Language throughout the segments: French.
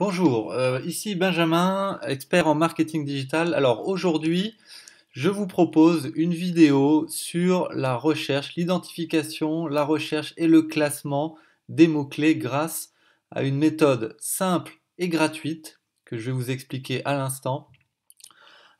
Bonjour, ici Benjamin, expert en marketing digital. Alors aujourd'hui, je vous propose une vidéo sur la recherche, l'identification, la recherche et le classement des mots-clés grâce à une méthode simple et gratuite que je vais vous expliquer à l'instant.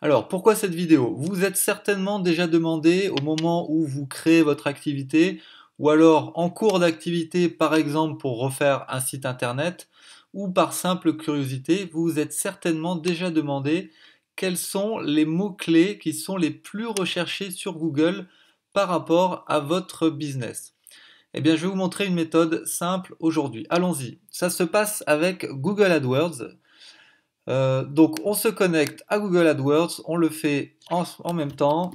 Alors pourquoi cette vidéo? Vous vous êtes certainement déjà demandé au moment où vous créez votre activité ou alors en cours d'activité par exemple pour refaire un site internet ou par simple curiosité, vous vous êtes certainement déjà demandé quels sont les mots-clés qui sont les plus recherchés sur Google par rapport à votre business. Eh bien, je vais vous montrer une méthode simple aujourd'hui. Allons-y. Ça se passe avec Google AdWords. Donc, on se connecte à Google AdWords, on le fait en même temps.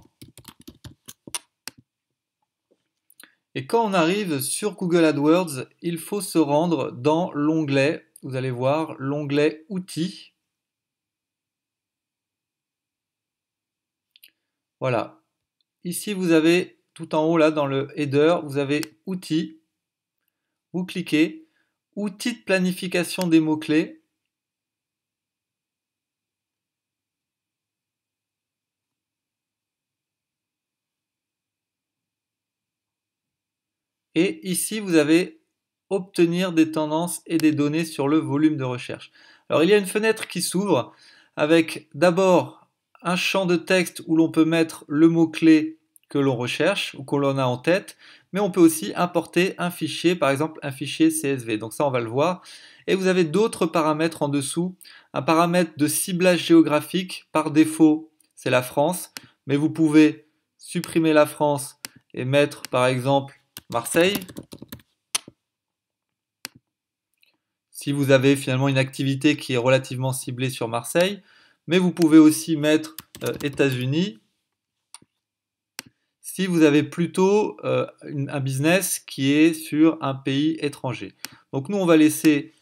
Et quand on arrive sur Google AdWords, il faut se rendre dans l'onglet, vous allez voir, l'onglet Outils. Voilà. Ici, vous avez tout en haut, là, dans le header, vous avez Outils. Vous cliquez, Outils de planification des mots-clés. Et ici, vous avez obtenir des tendances et des données sur le volume de recherche. Alors, il y a une fenêtre qui s'ouvre avec d'abord un champ de texte où l'on peut mettre le mot-clé que l'on recherche ou que l'on a en tête, mais on peut aussi importer un fichier, par exemple un fichier CSV. Donc ça, on va le voir. Et vous avez d'autres paramètres en dessous. Un paramètre de ciblage géographique, par défaut, c'est la France, mais vous pouvez supprimer la France et mettre par exemple Marseille. Si vous avez finalement une activité qui est relativement ciblée sur Marseille, mais vous pouvez aussi mettre États-Unis si vous avez plutôt un business qui est sur un pays étranger. Donc nous, on va laisser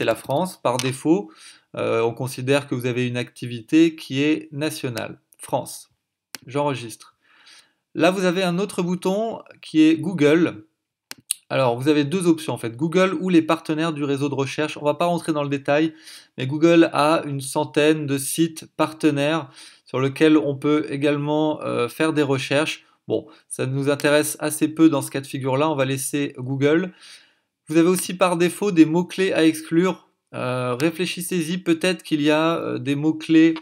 la France par défaut. On considère que vous avez une activité qui est nationale. France. J'enregistre. Là, vous avez un autre bouton qui est Google. Alors, vous avez deux options en fait, Google ou les partenaires du réseau de recherche. On ne va pas rentrer dans le détail, mais Google a une centaine de sites partenaires sur lesquels on peut également faire des recherches. Bon, ça nous intéresse assez peu dans ce cas de figure-là, on va laisser Google. Vous avez aussi par défaut des mots-clés à exclure. Réfléchissez-y, peut-être qu'il y a des mots-clés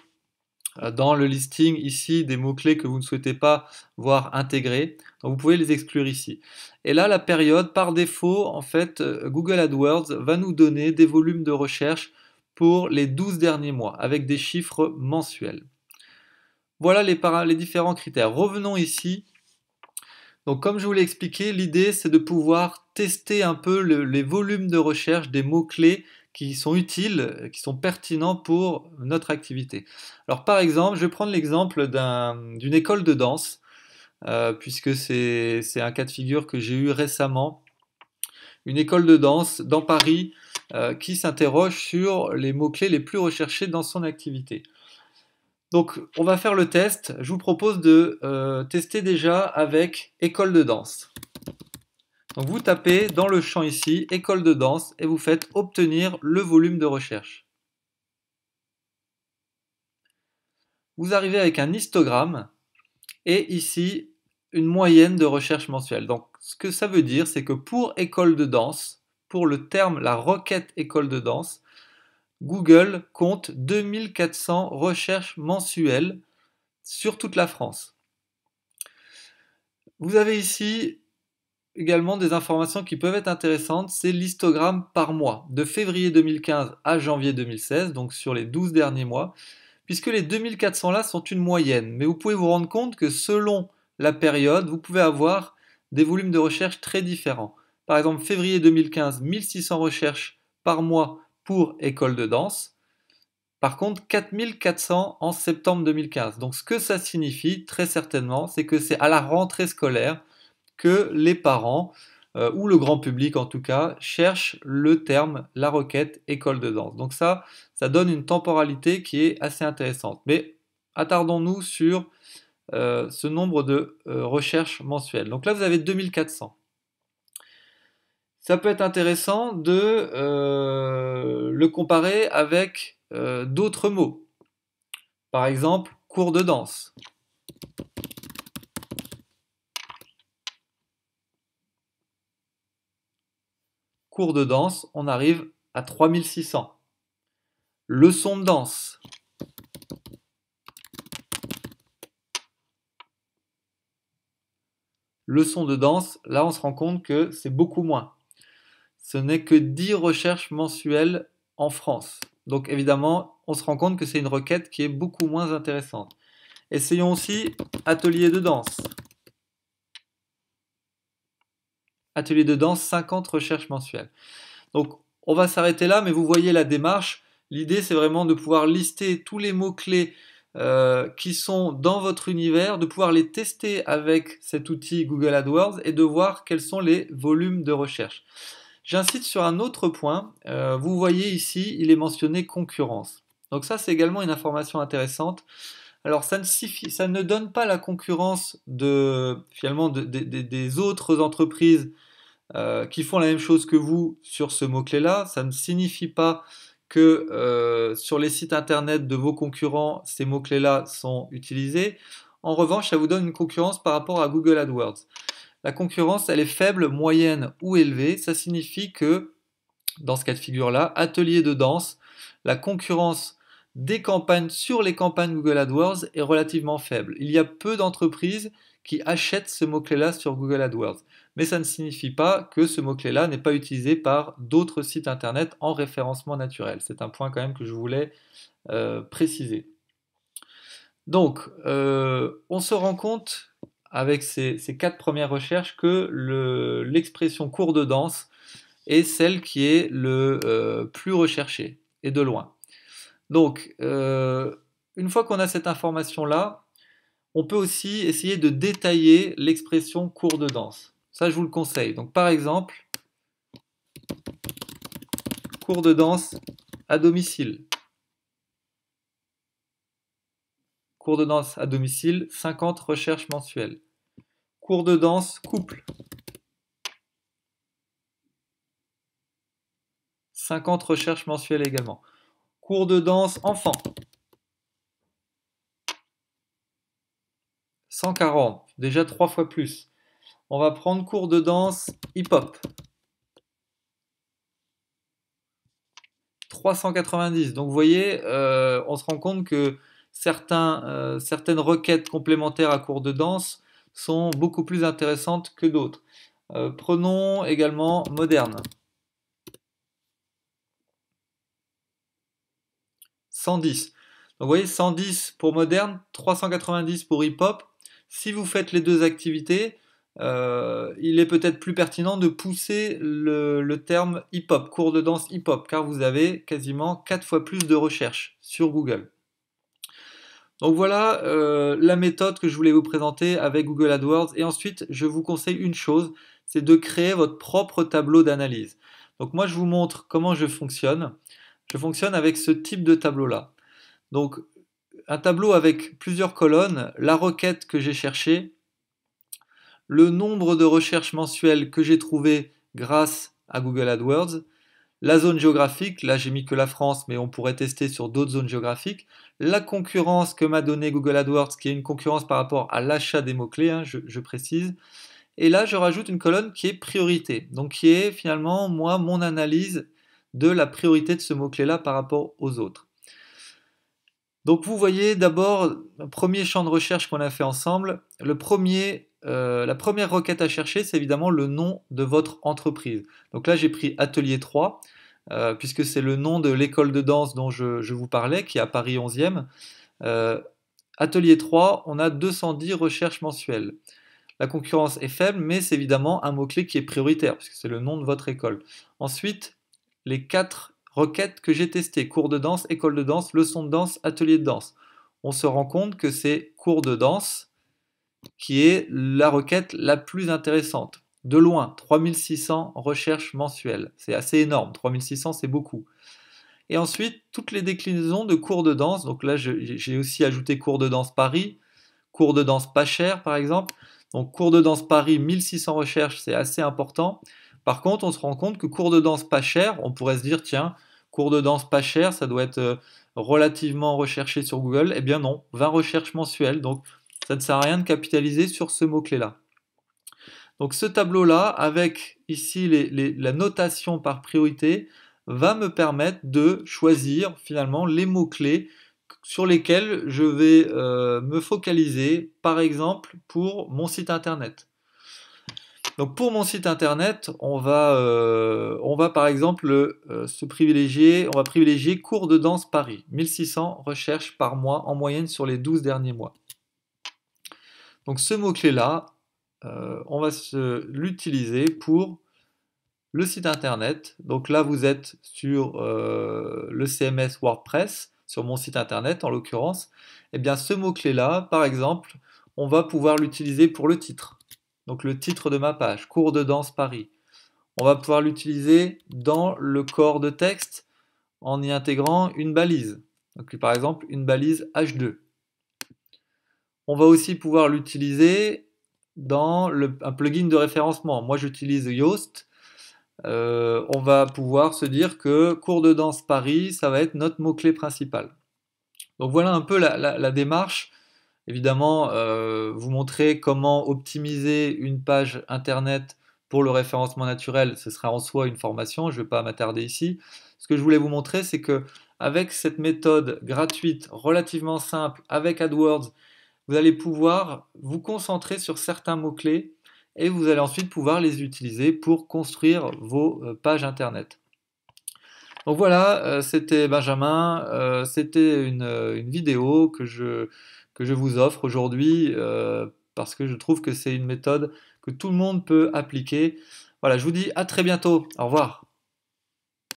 dans le listing ici des mots-clés que vous ne souhaitez pas voir intégrés. Donc vous pouvez les exclure ici. Et là, la période, par défaut, en fait, Google AdWords va nous donner des volumes de recherche pour les 12 derniers mois, avec des chiffres mensuels. Voilà les différents critères. Revenons ici. Donc comme je vous l'ai expliqué, l'idée c'est de pouvoir tester un peu les volumes de recherche des mots-clés qui sont utiles, qui sont pertinents pour notre activité. Alors par exemple, je vais prendre l'exemple d'une école de danse, puisque c'est un cas de figure que j'ai eu récemment. Une école de danse dans Paris qui s'interroge sur les mots-clés les plus recherchés dans son activité. Donc, on va faire le test. Je vous propose de tester déjà avec école de danse. Donc, vous tapez dans le champ ici, école de danse, et vous faites obtenir le volume de recherche. Vous arrivez avec un histogramme et ici une moyenne de recherche mensuelle. Donc, ce que ça veut dire, c'est que pour école de danse, pour le terme, la requête école de danse, Google compte 2400 recherches mensuelles sur toute la France. Vous avez ici également des informations qui peuvent être intéressantes, c'est l'histogramme par mois, de février 2015 à janvier 2016, donc sur les 12 derniers mois, puisque les 2400 là sont une moyenne, mais vous pouvez vous rendre compte que selon la période, vous pouvez avoir des volumes de recherche très différents. Par exemple, février 2015, 1600 recherches par mois pour école de danse, par contre 4400 en septembre 2015. Donc ce que ça signifie, très certainement, c'est que c'est à la rentrée scolaire que les parents, ou le grand public en tout cas, cherchent le terme, la requête école de danse. Donc ça donne une temporalité qui est assez intéressante. Mais attardons-nous sur ce nombre de recherches mensuelles. Donc là, vous avez 2400. Ça peut être intéressant de le comparer avec d'autres mots. Par exemple, cours de danse. Cours de danse, on arrive à 3600. Leçon de danse. Leçon de danse, là on se rend compte que c'est beaucoup moins. Ce n'est que 10 recherches mensuelles en France. Donc évidemment, on se rend compte que c'est une requête qui est beaucoup moins intéressante. Essayons aussi atelier de danse. Atelier de danse, 50 recherches mensuelles. Donc on va s'arrêter là, mais vous voyez la démarche. L'idée c'est vraiment de pouvoir lister tous les mots-clés qui sont dans votre univers, de pouvoir les tester avec cet outil Google AdWords et de voir quels sont les volumes de recherche. J'insiste sur un autre point. Vous voyez ici, il est mentionné concurrence. Donc ça, c'est également une information intéressante. Alors ça ne donne pas la concurrence finalement des autres entreprises qui font la même chose que vous sur ce mot-clé-là. Ça ne signifie pas que sur les sites internet de vos concurrents, ces mots-clés-là sont utilisés. En revanche, ça vous donne une concurrence par rapport à Google AdWords. La concurrence, elle est faible, moyenne ou élevée. Ça signifie que, dans ce cas de figure-là, atelier de danse, la concurrence des campagnes sur les campagnes Google AdWords est relativement faible. Il y a peu d'entreprises qui achètent ce mot-clé-là sur Google AdWords. Mais ça ne signifie pas que ce mot-clé-là n'est pas utilisé par d'autres sites internet en référencement naturel. C'est un point quand même que je voulais préciser. Donc, on se rend compte avec ces 4 premières recherches que l'expression cours de danse est celle qui est le plus recherchée, et de loin. Donc, une fois qu'on a cette information-là, on peut aussi essayer de détailler l'expression cours de danse. Ça, je vous le conseille. Donc, par exemple, cours de danse à domicile. Cours de danse à domicile, 50 recherches mensuelles. Cours de danse couple. 50 recherches mensuelles également. Cours de danse enfant. 140, déjà 3 fois plus. On va prendre cours de danse hip-hop. 390. Donc vous voyez, on se rend compte que certaines requêtes complémentaires à cours de danse sont beaucoup plus intéressantes que d'autres. Prenons également moderne. 110. Donc vous voyez, 110 pour moderne, 390 pour hip-hop. Si vous faites les deux activités, il est peut-être plus pertinent de pousser le terme hip-hop, cours de danse hip-hop, car vous avez quasiment 4 fois plus de recherches sur Google. Donc voilà la méthode que je voulais vous présenter avec Google AdWords. Et ensuite, je vous conseille une chose, c'est de créer votre propre tableau d'analyse. Donc moi, je vous montre comment je fonctionne. Je fonctionne avec ce type de tableau-là. Donc un tableau avec plusieurs colonnes, la requête que j'ai cherchée, le nombre de recherches mensuelles que j'ai trouvées grâce à Google AdWords, la zone géographique, là j'ai mis que la France, mais on pourrait tester sur d'autres zones géographiques, la concurrence que m'a donné Google AdWords, qui est une concurrence par rapport à l'achat des mots-clés, hein, je précise, et là je rajoute une colonne qui est priorité, donc qui est finalement moi mon analyse de la priorité de ce mot-clé-là par rapport aux autres. Donc vous voyez d'abord le premier champ de recherche qu'on a fait ensemble, la première requête à chercher, c'est évidemment le nom de votre entreprise. Donc là j'ai pris Atelier 3, puisque c'est le nom de l'école de danse dont je vous parlais, qui est à Paris 11e. Atelier 3, on a 210 recherches mensuelles. La concurrence est faible, mais c'est évidemment un mot-clé qui est prioritaire, puisque c'est le nom de votre école. Ensuite, les 4 requêtes que j'ai testées, cours de danse, école de danse, leçon de danse, atelier de danse. On se rend compte que c'est cours de danse qui est la requête la plus intéressante. De loin, 3600 recherches mensuelles. C'est assez énorme, 3600 c'est beaucoup. Et ensuite, toutes les déclinaisons de cours de danse. Donc là, j'ai aussi ajouté cours de danse Paris, cours de danse pas cher par exemple. Donc cours de danse Paris, 1600 recherches, c'est assez important. Par contre, on se rend compte que cours de danse pas cher, on pourrait se dire, tiens, cours de danse pas cher, ça doit être relativement recherché sur Google. Eh bien non, 20 recherches mensuelles, donc ça ne sert à rien de capitaliser sur ce mot-clé-là. Donc ce tableau-là, avec ici la notation par priorité, va me permettre de choisir finalement les mots-clés sur lesquels je vais me focaliser, par exemple pour mon site internet. Donc pour mon site internet, on va par exemple on va privilégier cours de danse Paris, 1600 recherches par mois en moyenne sur les 12 derniers mois. Donc ce mot-clé-là, on va l'utiliser pour le site internet. Donc là, vous êtes sur le CMS WordPress, sur mon site internet en l'occurrence. Et bien ce mot-clé-là, par exemple, on va pouvoir l'utiliser pour le titre. Donc le titre de ma page, cours de danse Paris. On va pouvoir l'utiliser dans le corps de texte en y intégrant une balise. Donc par exemple une balise H2. On va aussi pouvoir l'utiliser dans un plugin de référencement. Moi j'utilise Yoast. On va pouvoir se dire que cours de danse Paris, ça va être notre mot-clé principal. Donc voilà un peu la démarche. Évidemment, vous montrer comment optimiser une page internet pour le référencement naturel, ce sera en soi une formation, je ne vais pas m'attarder ici. Ce que je voulais vous montrer, c'est que avec cette méthode gratuite, relativement simple, avec AdWords, vous allez pouvoir vous concentrer sur certains mots-clés et vous allez ensuite pouvoir les utiliser pour construire vos pages internet. Donc voilà, c'était Benjamin, c'était une vidéo que je vous offre aujourd'hui parce que je trouve que c'est une méthode que tout le monde peut appliquer. Voilà, je vous dis à très bientôt, au revoir.